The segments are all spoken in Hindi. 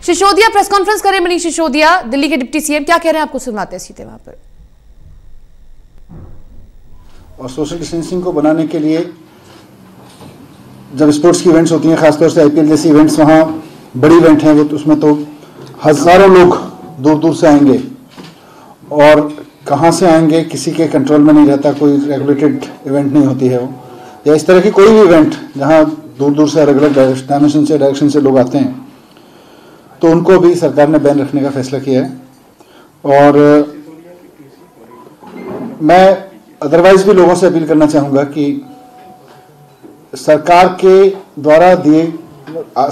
सिसोदिया प्रेस कॉन्फ्रेंस करें। मनीष सिसोदिया दिल्ली के डिप्टी सीएम क्या कह रहे हैं, आपको सुनाते हैं सीधे वहां पर। और सोशल डिस्टेंसिंग को बनाने के लिए जब स्पोर्ट्स की इवेंट्स होती हैं, खासतौर से आईपीएल जैसी इवेंट्स, वहाँ बड़ी इवेंट हैं वो, तो उसमें तो हजारों लोग दूर दूर से आएंगे और कहाँ से आएंगे किसी के कंट्रोल में नहीं रहता, कोई रेगुलेटेड इवेंट नहीं होती है वो, या इस तरह की कोई भी इवेंट जहाँ दूर दूर से अलग अलग डायमेंशन से डायरेक्शन से लोग आते हैं, तो उनको भी सरकार ने बैन रखने का फैसला किया है। और मैं अदरवाइज भी लोगों से अपील करना चाहूँगा कि सरकार के द्वारा दिए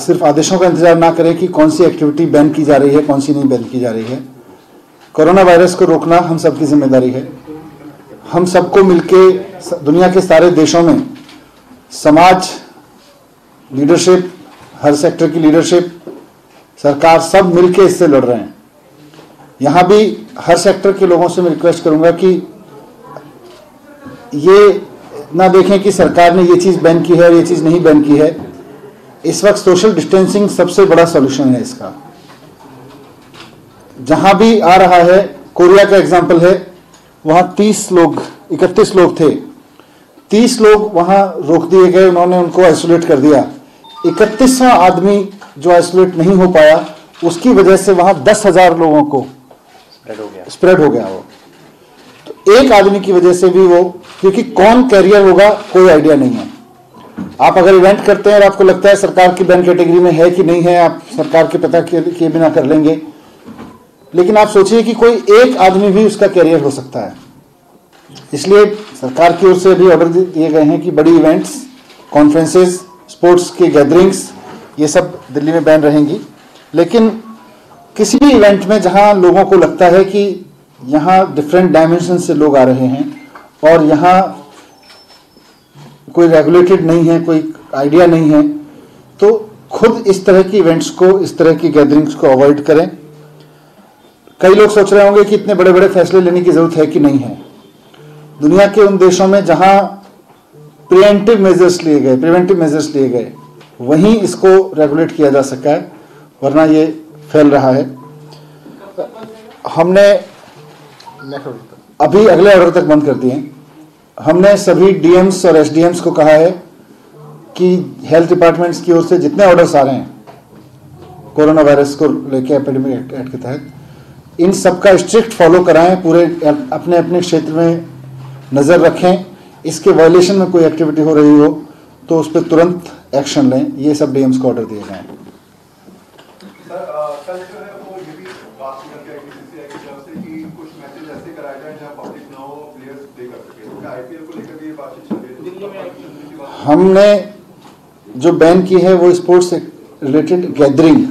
सिर्फ आदेशों का इंतजार ना करें कि कौन सी एक्टिविटी बैन की जा रही है, कौन सी नहीं बैन की जा रही है। कोरोना वायरस को रोकना हम सबकी जिम्मेदारी है। हम सबको मिलके दुनिया के सारे देशों में समाज, लीडरशिप, हर सेक्टर की लीडरशिप, सरकार, सब मिलके इससे लड़ रहे हैं। यहाँ भी हर सेक्टर के लोगों से मैं रिक्वेस्ट करूंगा कि ये ना देखें कि सरकार ने ये चीज़ बैन की है और ये चीज़ नहीं बैन की है। इस वक्त सोशल डिस्टेंसिंग सबसे बड़ा सॉल्यूशन है इसका। जहां भी आ रहा है, कोरिया का एग्जांपल है, वहां 31 लोग थे, 30 लोग वहां रोक दिए गए, उन्होंने उनको आइसोलेट कर दिया। 31वां आदमी जो आइसोलेट नहीं हो पाया, उसकी वजह से वहां 10,000 लोगों को स्प्रेड हो गया वो। तो एक आदमी की वजह से भी वो, क्योंकि कौन कैरियर होगा कोई आइडिया नहीं है। आप अगर इवेंट करते हैं और आपको लगता है सरकार की बैन कैटेगरी में है कि नहीं है, आप सरकार के पता किए बिना कर लेंगे, लेकिन आप सोचिए कि कोई एक आदमी भी उसका कैरियर हो सकता है। इसलिए सरकार की ओर से भी ऑर्डर दिए गए हैं कि बड़ी इवेंट्स, कॉन्फ्रेंसेस, स्पोर्ट्स की गैदरिंग्स, ये सब दिल्ली में बैन रहेंगी। लेकिन किसी भी इवेंट में जहां लोगों को लगता है कि यहाँ डिफरेंट डायमेंशन से लोग आ रहे हैं और यहाँ कोई रेगुलेटेड नहीं है, कोई आइडिया नहीं है, तो खुद इस तरह की इवेंट्स को, इस तरह की गैदरिंग्स को अवॉइड करें। कई लोग सोच रहे होंगे कि इतने बड़े बड़े फैसले लेने की जरूरत है कि नहीं है। दुनिया के उन देशों में जहां प्रिवेंटिव मेजर्स लिए गए, वहीं इसको रेगुलेट किया जा सका है, वरना ये फैल रहा है। हमने अभी अगले ऑर्डर तक बंद कर दिए। हमने सभी डीएम्स और एसडीएम्स को कहा है कि हेल्थ डिपार्टमेंट्स की ओर से जितने ऑर्डर्स आ रहे हैं कोरोना वायरस को लेकर एपिडेमिक एक्ट के तहत, इन सब का स्ट्रिक्ट फॉलो कराएं, पूरे अपने अपने क्षेत्र में नज़र रखें। इसके वायलेशन में कोई एक्टिविटी हो रही हो तो उस पर तुरंत एक्शन लें। ये सब डीएम्स को ऑर्डर दिए गए हैं। हमने जो बैन की है वो स्पोर्ट्स से रिलेटेड गैदरिंग,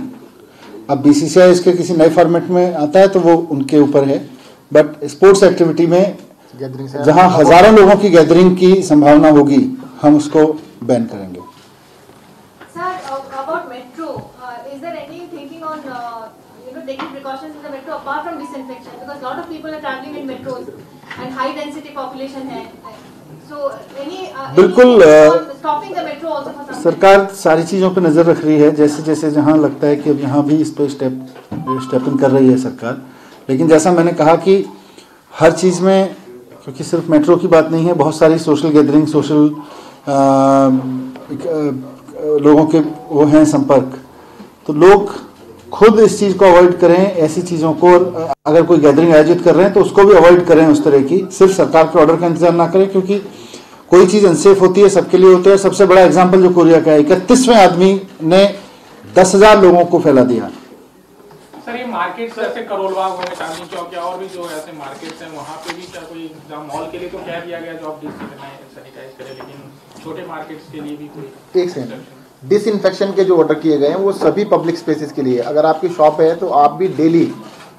अब बीसीसीआई इसके किसी नए फॉर्मेट में आता है तो वो उनके ऊपर है, बट स्पोर्ट्स एक्टिविटी में जहां हजारों लोगों की गैदरिंग की संभावना होगी, हम उसको बैन करेंगे। Taking precautions in the metro apart from disinfection, because lot of people are traveling in metros and high density population है, so बिल्कुल stopping the metro also for some सरकार सारी चीज़ों पे नज़र रख रही है, जैसे जैसे जहाँ लगता है कि अब यहाँ भी इस पर स्टेप इन कर रही है सरकार। लेकिन जैसा मैंने कहा कि हर चीज़ में, क्योंकि सिर्फ मेट्रो की बात नहीं है, बहुत सारी सोशल गैदरिंग, सोशल लोगों के वो हैं संपर्क, तो लोग खुद इस चीज़ को अवॉइड करें। ऐसी चीज़ों को, अगर कोई गैदरिंग आयोजित कर रहे हैं तो उसको भी अवॉइड करें उस तरह की, सिर्फ सरकार के ऑर्डर का इंतजार ना करें, क्योंकि कोई चीज़ अनसेफ होती है, सबके लिए होती है। सबसे बड़ा एग्जांपल जो कोरिया का है, 31वें आदमी ने 10,000 लोगों को फैला दिया। सर, ये मार्केट जैसे करोलबाग हो, चांदनी चौक या और भी जो ऐसे मार्केट्स हैं, वहाँ पे भी क्या कोई मॉल के लिए तो कह दिया गया जो आप सैनिटाइज करें, लेकिन छोटे मार्केट्स के लिए भी कोई? एक सेकंड, डिसइंफेक्शन के जो ऑर्डर किए गए हैं वो सभी पब्लिक स्पेसेस के लिए। अगर आपकी शॉप है तो आप भी डेली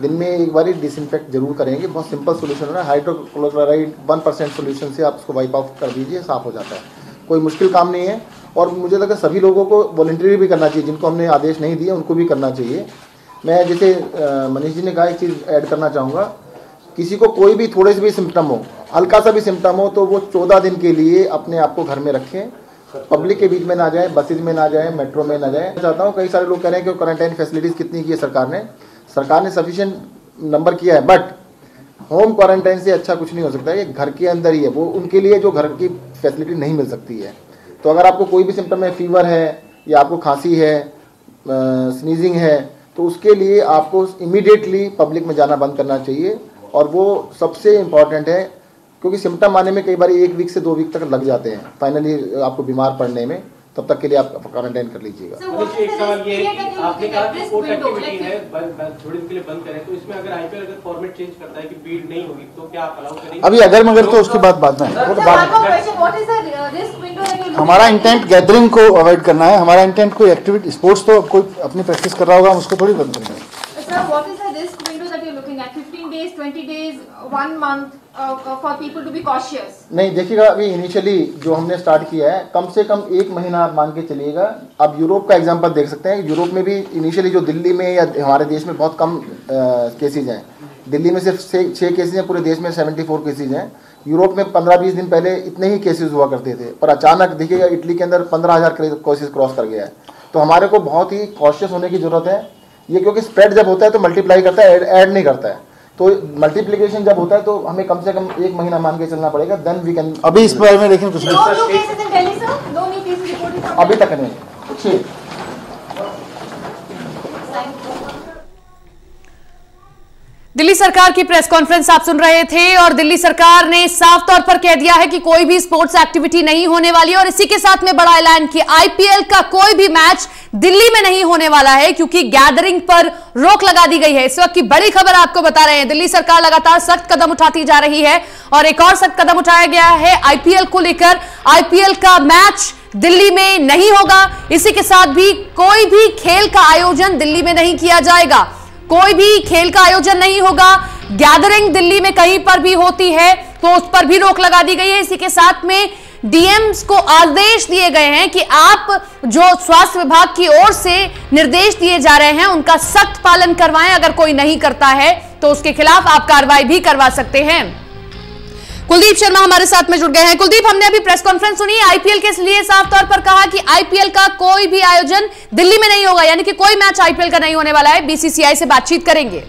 दिन में एक बार डिसइंफेक्ट जरूर करेंगे। बहुत सिंपल सोल्यूशन है, हाइड्रोक्लोराइड 1% सोल्यूशन से आप उसको वाइप आउट कर दीजिए, साफ हो जाता है, कोई मुश्किल काम नहीं है। और मुझे लगता है सभी लोगों को वॉलंटरी भी करना चाहिए, जिनको हमने आदेश नहीं दिए उनको भी करना चाहिए। मैं जैसे मनीष जी ने कहा, एक चीज़ ऐड करना चाहूँगा, किसी को कोई भी थोड़े से भी सिम्टम हो, हल्का सा भी सिम्टम हो, तो वो 14 दिन के लिए अपने आप को घर में रखें। पब्लिक के बीच में ना जाए, बसेज में ना जाए, मेट्रो में ना जाए। चाहता हूँ, कई सारे लोग कह रहे हैं कि क्वारंटाइन फैसिलिटीज़ कितनी की है सरकार ने सफिशिएंट नंबर किया है, बट होम क्वारंटाइन से अच्छा कुछ नहीं हो सकता है। ये घर के अंदर ही है, वो उनके लिए जो घर की फैसिलिटी नहीं मिल सकती है। तो अगर आपको कोई भी सिम्टम है, फीवर है या आपको खांसी है, स्नीजिंग है, तो उसके लिए आपको इमीडिएटली पब्लिक में जाना बंद करना चाहिए। और वो सबसे इम्पॉर्टेंट है, क्योंकि सिम्टम आने में कई बार 1 वीक से 2 वीक तक लग जाते हैं फाइनली आपको बीमार पड़ने में। तब तक के लिए आप क्वारंटाइन कर लीजिएगा। एक सवाल ये है, आपने कहा कि स्पोर्ट्स एक्टिविटी है थोड़ी देर के लिए बंद करें, तो इसमें अगर आईपीएल अगर फॉर्मेट चेंज करता है कि भीड़ नहीं होगी तो क्या आप अलाउ करेंगे? अभी अगर मगर तो उसकी बात बाद में, वो तो बाद हमारा इंटेंट गैदरिंग को अवॉइड करना है। हमारा इंटेंट कोई एक्टिविटी स्पोर्ट्स तो कोई अपनी प्रैक्टिस कर रहा होगा, हम उसको थोड़ी बंद करेंगे। Sir, what is the risk window that you're looking at? 15 days, 20 days, 1 month for people to be cautious? नहीं, देखिएगा, अभी इनिशियली जो हमने स्टार्ट किया है, कम से कम 1 महीना आप मान के चलिएगा। अब यूरोप का एग्जांपल देख सकते हैं। यूरोप में भी इनिशियली जो दिल्ली में या हमारे देश में बहुत कम केसेज हैं, दिल्ली में सिर्फ 6 केसेज हैं, पूरे देश में 74 केसेज हैं। यूरोप में 15-20 दिन पहले इतने ही केसेज हुआ करते थे, पर अचानक देखिएगा इटली के अंदर 15,000 केसेज क्रॉस कर गया है। तो हमारे को बहुत ही कॉशियस होने की जरूरत है। ये क्योंकि स्प्रेड जब होता है तो मल्टीप्लाई करता है, ऐड नहीं करता है। तो मल्टीप्लिकेशन जब होता है तो हमें कम से कम 1 महीना मान के चलना पड़ेगा, देन वी कैन। अभी इस बारे में लेकिन कुछ अभी तक नहीं। दिल्ली सरकार की प्रेस कॉन्फ्रेंस आप सुन रहे थे और दिल्ली सरकार ने साफ तौर पर कह दिया है कि कोई भी स्पोर्ट्स एक्टिविटी नहीं होने वाली है और इसी के साथ में बड़ा ऐलान किया, आईपीएल का कोई भी मैच दिल्ली में नहीं होने वाला है क्योंकि गैदरिंग पर रोक लगा दी गई है। इस वक्त की बड़ी खबर आपको बता रहे हैं, दिल्ली सरकार लगातार सख्त कदम उठाती जा रही है और एक और सख्त कदम उठाया गया है आईपीएल को लेकर। आईपीएल का मैच दिल्ली में नहीं होगा, इसी के साथ भी कोई भी खेल का आयोजन दिल्ली में नहीं किया जाएगा, कोई भी खेल का आयोजन नहीं होगा। गैदरिंग दिल्ली में कहीं पर भी होती है तो उस पर भी रोक लगा दी गई है। इसी के साथ में डीएम्स को आदेश दिए गए हैं कि आप जो स्वास्थ्य विभाग की ओर से निर्देश दिए जा रहे हैं उनका सख्त पालन करवाएं। अगर कोई नहीं करता है तो उसके खिलाफ आप कार्रवाई भी करवा सकते हैं। कुलदीप शर्मा हमारे साथ में जुड़ गए हैं। कुलदीप, हमने अभी प्रेस कॉन्फ्रेंस सुनी, आईपीएल के लिए साफ तौर पर कहा कि आईपीएल का कोई भी आयोजन दिल्ली में नहीं होगा, यानी कि कोई मैच आईपीएल का नहीं होने वाला है। बीसीसीआई से बातचीत करेंगे।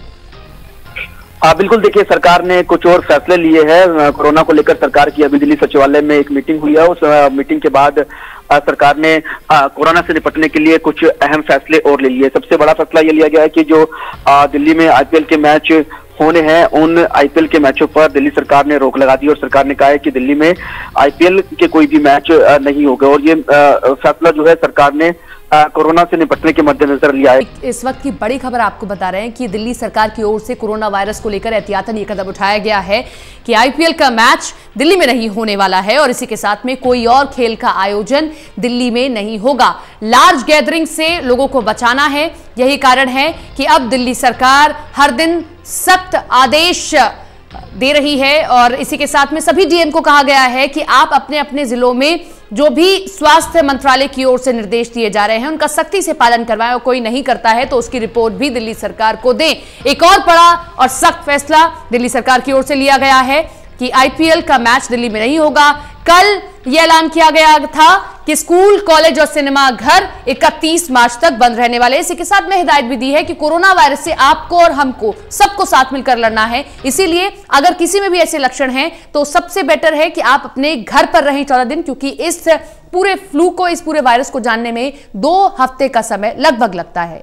बिल्कुल, देखिए सरकार ने कुछ और फैसले लिए हैं कोरोना को लेकर। सरकार की अभी दिल्ली सचिवालय में एक मीटिंग हुई है, उस मीटिंग के बाद सरकार ने कोरोना से निपटने के लिए कुछ अहम फैसले और ले लिए। सबसे बड़ा फैसला ये लिया गया है कि जो दिल्ली में आईपीएल के मैच होने हैं उन आईपीएल के मैचों पर दिल्ली सरकार ने रोक लगा दी और सरकार ने कहा है कि दिल्ली में आईपीएल के कोई भी मैच नहीं होगा। और ये फैसला जो है सरकार ने कोरोना से निपटने के मद्देनजर लिया है। इस वक्त की बड़ी खबर आपको बता रहे हैं कि दिल्ली सरकार की ओर से कोरोना वायरस को लेकर एहतियातन ये कदम उठाया गया है कि आईपीएल का मैच दिल्ली में नहीं होने वाला है और इसी के साथ में कोई और खेल का आयोजन दिल्ली में नहीं होगा। लार्ज गैदरिंग से लोगों को बचाना है, यही कारण है कि अब दिल्ली सरकार हर दिन सख्त आदेश दे रही है और इसी के साथ में सभी डीएम को कहा गया है कि आप अपने अपने जिलों में जो भी स्वास्थ्य मंत्रालय की ओर से निर्देश दिए जा रहे हैं उनका सख्ती से पालन करवाएं और कोई नहीं करता है तो उसकी रिपोर्ट भी दिल्ली सरकार को दें। एक और बड़ा और सख्त फैसला दिल्ली सरकार की ओर से लिया गया है कि आईपीएल का मैच दिल्ली में नहीं होगा। कल यह ऐलान किया गया था कि स्कूल, कॉलेज और सिनेमा घर 31 मार्च तक बंद रहने वाले। इसी के साथ में हिदायत भी दी है कि कोरोना वायरस से आपको और हमको सबको साथ मिलकर लड़ना है, इसीलिए अगर किसी में भी ऐसे लक्षण हैं तो सबसे बेटर है कि आप अपने घर पर रहें 14 दिन, क्योंकि इस पूरे फ्लू को, इस पूरे वायरस को जानने में 2 हफ्ते का समय लगभग लगता है।